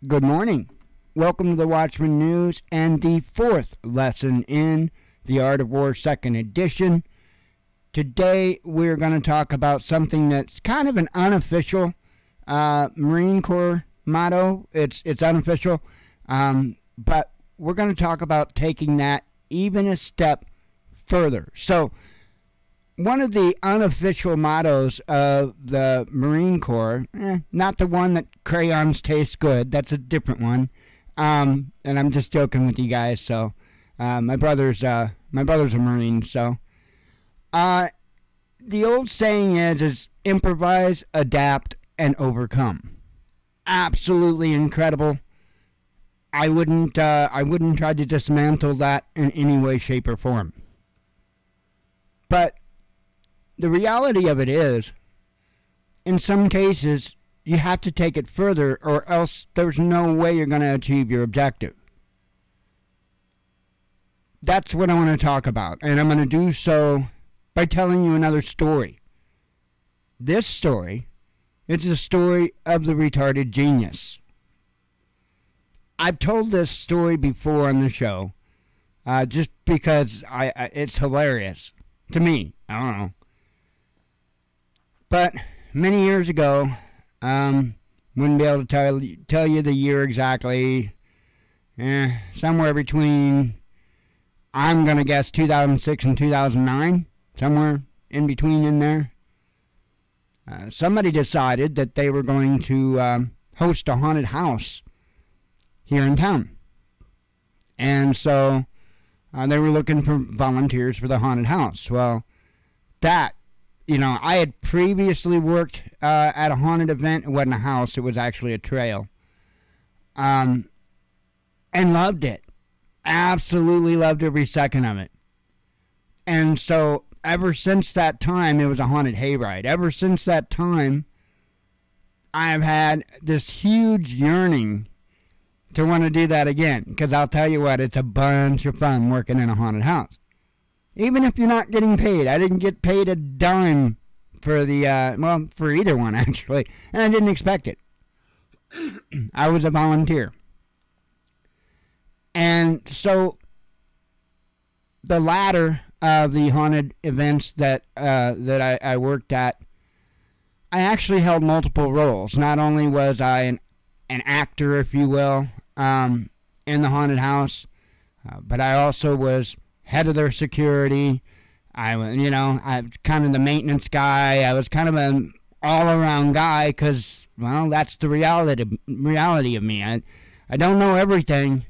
Good morning. Welcome to the Watchman News and the fourth lesson in The Art of War, second edition. Today we're going to talk about something that's kind of an unofficial Marine Corps motto. It's unofficial, but we're going to talk about taking that even a step further. So, one of the unofficial mottos of the Marine Corps, not the one that crayons taste good, that's a different one, and I'm just joking with you guys, so, my brother's a Marine, so, the old saying is improvise, adapt, and overcome. Absolutely incredible. I wouldn't try to dismantle that in any way, shape, or form. But the reality of it is, in some cases, you have to take it further or else there's no way you're going to achieve your objective. That's what I want to talk about, and I'm going to do so by telling you another story. This story is the story of the retarded genius. I've told this story before on the show, just because it's hilarious to me. I don't know. But many years ago, wouldn't be able to tell you the year exactly. Somewhere between, I'm going to guess 2006 and 2009. Somewhere in between in there. Somebody decided that they were going to host a haunted house here in town. And so they were looking for volunteers for the haunted house. Well, I had previously worked at a haunted event. It wasn't a house, it was actually a trail. And loved it. Absolutely loved every second of it. And so, ever since that time, it was a haunted hayride. Ever since that time, I've had this huge yearning to want to do that again. Because I'll tell you what, it's a bunch of fun working in a haunted house. Even if you're not getting paid. I didn't get paid a dime for for either one, actually. And I didn't expect it. I was a volunteer. And so, the latter of the haunted events that I worked at, I actually held multiple roles. Not only was I an actor, if you will, in the haunted house, but I also was head of their security. I was kind of the maintenance guy. I was kind of an all-around guy because, that's the reality of me. I don't know everything.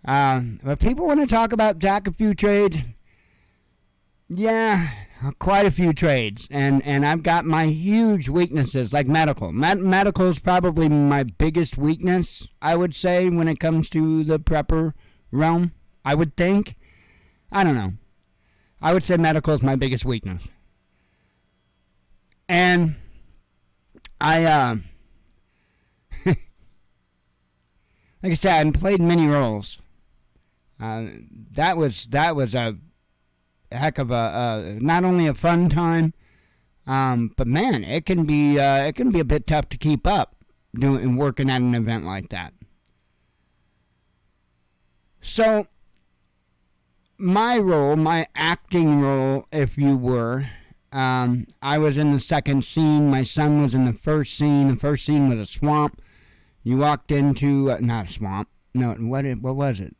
But people want to talk about jack a few trades. Yeah, quite a few trades. And I've got my huge weaknesses, like medical. Medical is probably my biggest weakness, I would say, when it comes to the prepper realm, I would think. I don't know. I would say medical is my biggest weakness. And like I said, I played many roles. That was a heck of a not only a fun time, but man, it can be a bit tough to keep up working at an event like that. So, my role, my acting role, if you were, I was in the second scene. My son was in the first scene. The first scene was a swamp. You walked into not a swamp. No, what was it?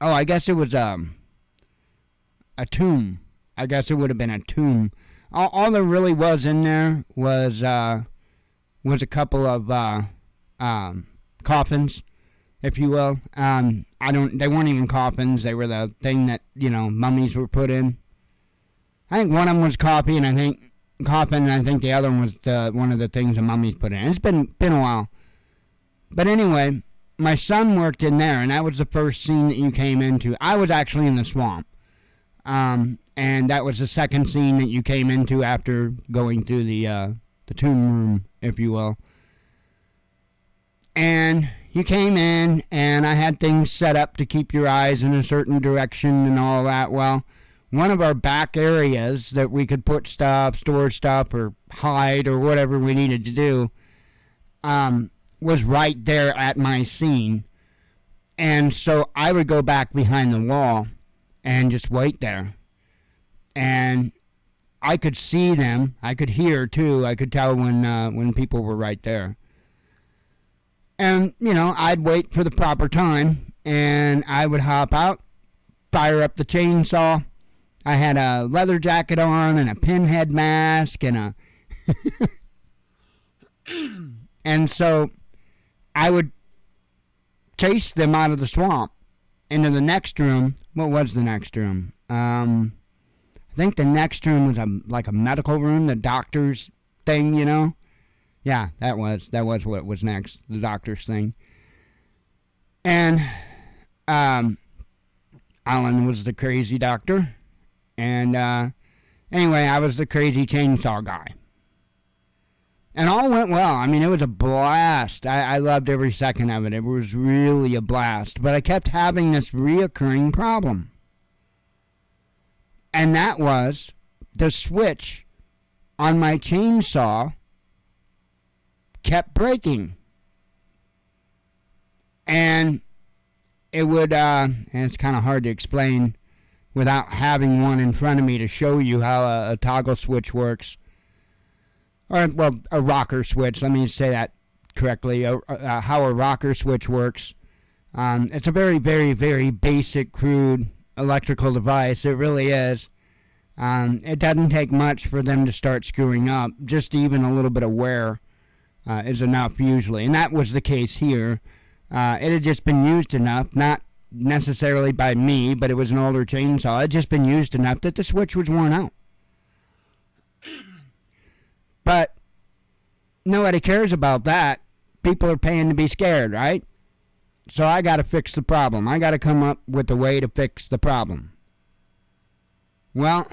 Oh, I guess it was a tomb. I guess it would have been a tomb. All there really was in there was a couple of coffins, if you will. They weren't even coffins. They were the thing that, mummies were put in. I think one of them was coffin, and I think the other one was one of the things the mummies put in. It's been a while. But anyway, my son worked in there, and that was the first scene that you came into. I was actually in the swamp. And that was the second scene that you came into after going through the tomb room, if you will. And you came in, and I had things set up to keep your eyes in a certain direction and all that. Well, one of our back areas that we could put stuff, store stuff, or hide, or whatever we needed to do, was right there at my scene. And so I would go back behind the wall and just wait there. And I could see them. I could hear, too. I could tell when people were right there. And, I'd wait for the proper time, and I would hop out, fire up the chainsaw. I had a leather jacket on and a pinhead mask and and so I would chase them out of the swamp into the next room. What was the next room? I think the next room was like a medical room, the doctor's thing, Yeah, that was what was next, the doctor's thing. And Alan was the crazy doctor. And anyway, I was the crazy chainsaw guy. And all went well. I mean, it was a blast. I loved every second of it. It was really a blast. But I kept having this reoccurring problem. And that was the switch on my chainsaw kept breaking. And it would, and it's kind of hard to explain without having one in front of me to show you how a toggle switch works. Or, well, a rocker switch, let me say that correctly, how a rocker switch works. It's a very, very, very basic, crude electrical device. It really is. It doesn't take much for them to start screwing up. Just even a little bit of wear is enough usually. And that was the case here. It had just been used enough, not necessarily by me, but it was an older chainsaw. It had just been used enough that the switch was worn out. But nobody cares about that. People are paying to be scared, right? So I got to fix the problem. I got to come up with a way to fix the problem. Well,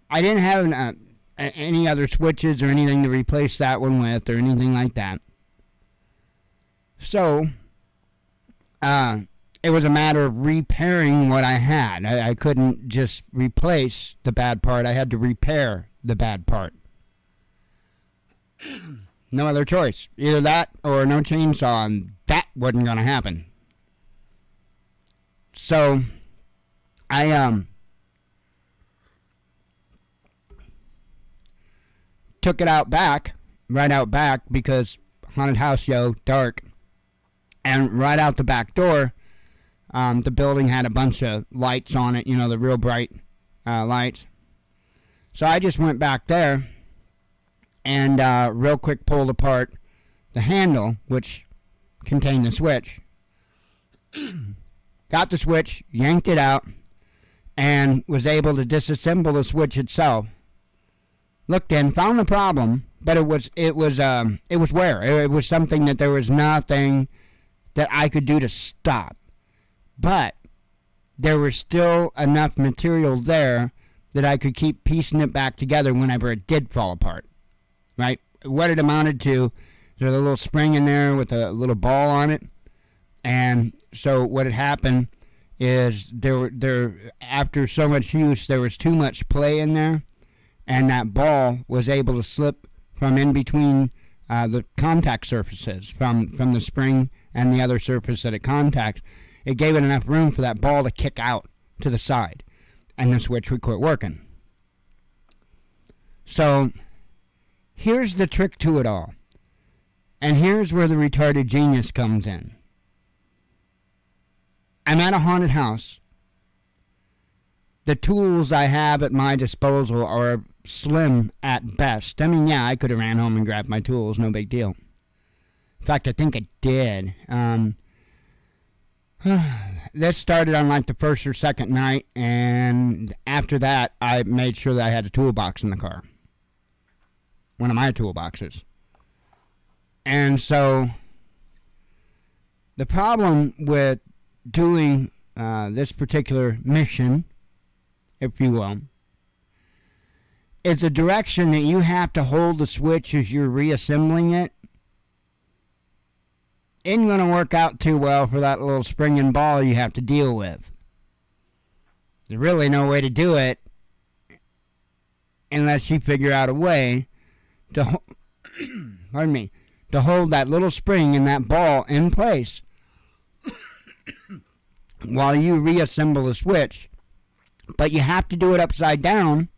I didn't have any other switches or anything to replace that one with or anything like that. So, it was a matter of repairing what I had. I couldn't just replace the bad part. I had to repair the bad part. No other choice. Either that or no chainsaw, and that wasn't going to happen. So, I took it right out back, because haunted house, dark. And right out the back door, the building had a bunch of lights on it, the real bright lights. So I just went back there and real quick pulled apart the handle, which contained the switch. Got the switch, yanked it out, and was able to disassemble the switch itself. Looked in, found the problem, but it was wear. It was something that there was nothing that I could do to stop. But there was still enough material there that I could keep piecing it back together whenever it did fall apart. Right? What it amounted to, there's a little spring in there with a little ball on it. And so what had happened is there after so much use, there was too much play in there, and that ball was able to slip from in between the contact surfaces, from the spring and the other surface that it contacts. It gave it enough room for that ball to kick out to the side, and the switch would quit working. So here's the trick to it all, and here's where the retarded genius comes in. I'm at a haunted house. The tools I have at my disposal are slim at best. I mean, yeah, I could have ran home and grabbed my tools, no big deal. In fact, I think I did. This started on like the first or second night, and after that, I made sure that I had a toolbox in the car. One of my toolboxes. And so, the problem with doing this particular mission, if you will, is the direction that you have to hold the switch as you're reassembling it isn't going to work out too well for that little spring and ball you have to deal with. There's really no way to do it unless you figure out a way to to hold that little spring and that ball in place while you reassemble the switch. But you have to do it upside down.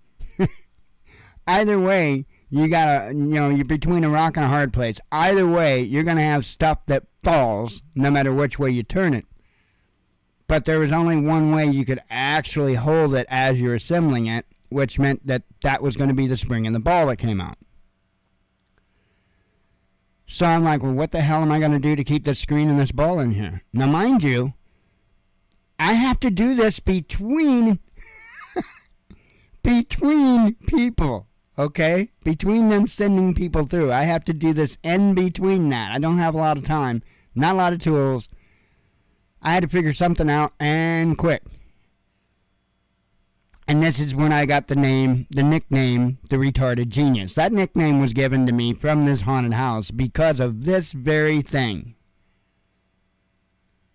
Either way, you're between a rock and a hard place. Either way, you're going to have stuff that falls no matter which way you turn it. But there was only one way you could actually hold it as you're assembling it, which meant that was going to be the spring and the ball that came out. So I'm like, well, what the hell am I going to do to keep this screen and this ball in here? Now, mind you, I have to do this between people, okay? Between them sending people through. I have to do this in between that. I don't have a lot of time, not a lot of tools. I had to figure something out, and quick. And this is when I got the nickname, the Retarded Genius. That nickname was given to me from this haunted house because of this very thing.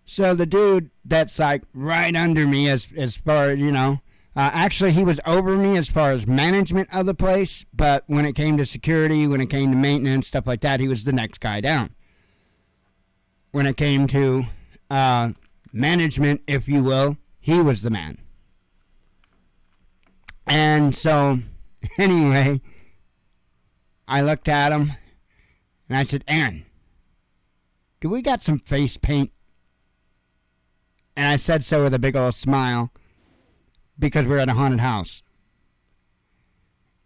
So the dude that's like right under me as far as, actually he was over me as far as management of the place, but when it came to security, when it came to maintenance, stuff like that, he was the next guy down. When it came to management, if you will, he was the man. And so, anyway, I looked at him, and I said, Aaron, do we got some face paint? And I said so with a big old smile, because we're at a haunted house.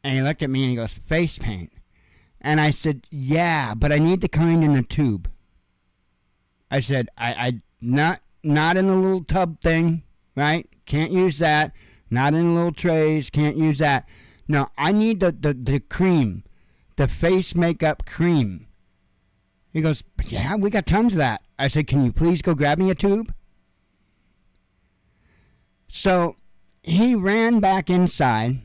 And he looked at me and he goes, face paint? And I said, yeah, but I need the kind in a tube. I said, I not in the little tub thing, right? Can't use that. Not in little trays. Can't use that. No, I need the cream. The face makeup cream. He goes, yeah, we got tons of that. I said, can you please go grab me a tube? So he ran back inside,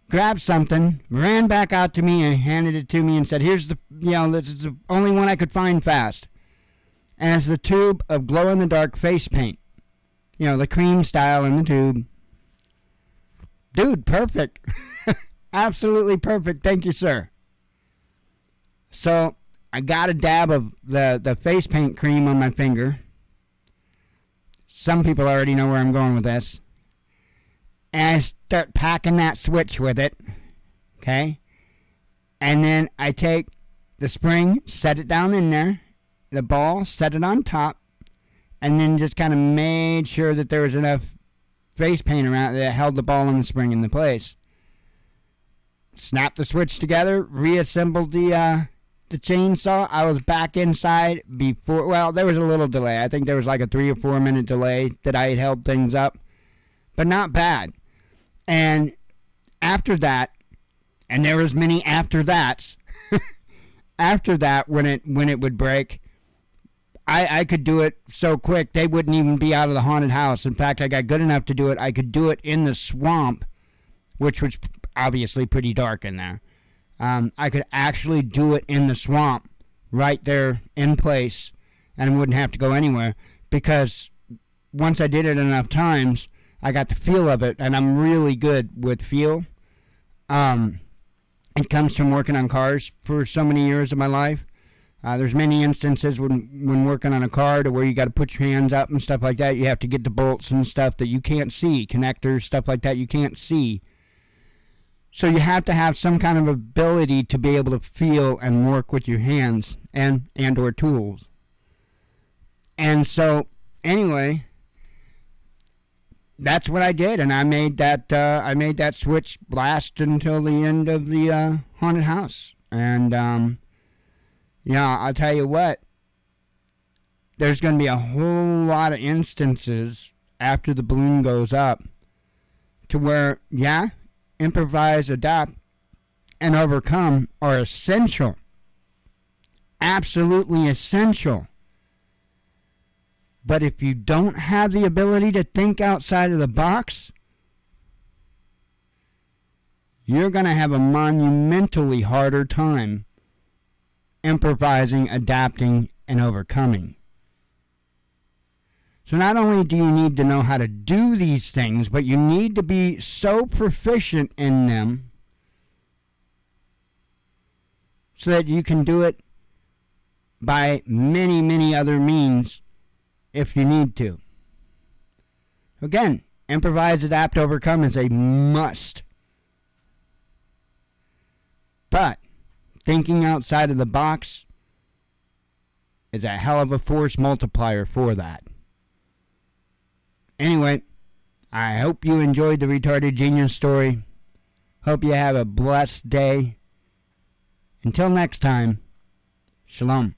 grabbed something, ran back out to me and handed it to me and said, here's this is the only one I could find fast. And it's the tube of glow-in-the-dark face paint. The cream style in the tube. Dude, perfect. Absolutely perfect. Thank you, sir. So I got a dab of the face paint cream on my finger. Some people already know where I'm going with this. And I start packing that switch with it. Okay? And then I take the spring, set it down in there. The ball, set it on top. And then just kind of made sure that there was enough face paint around it that held the ball and the spring into place. Snapped the switch together, reassembled the chainsaw. I was back inside before, well, there was a little delay. I think there was like a 3 or 4 minute delay that I had held things up, but not bad. And after that, and there was many after that's, after that, when it would break, I could do it so quick they wouldn't even be out of the haunted house. In fact, I got good enough to do it. I could do it in the swamp, which was obviously pretty dark in there. I could actually do it in the swamp right there in place, and I wouldn't have to go anywhere, because once I did it enough times, I got the feel of it, and I'm really good with feel. It comes from working on cars for so many years of my life. There's many instances when working on a car to where you got to put your hands up and stuff like that. You have to get the bolts and stuff that you can't see, connectors, stuff like that you can't see. So you have to have some kind of ability to be able to feel and work with your hands and or tools. And so, anyway, that's what I did, and I made that switch last until the end of the haunted house. And I'll tell you what, there's going to be a whole lot of instances after the balloon goes up to where, improvise, adapt, and overcome are essential. Absolutely essential. But if you don't have the ability to think outside of the box, you're going to have a monumentally harder time improvising, adapting, and overcoming. So not only do you need to know how to do these things, but you need to be so proficient in them so that you can do it by many, many other means if you need to. Again, improvise, adapt, overcome is a must. But thinking outside of the box is a hell of a force multiplier for that. Anyway, I hope you enjoyed the Retarded Genius story. Hope you have a blessed day. Until next time, shalom.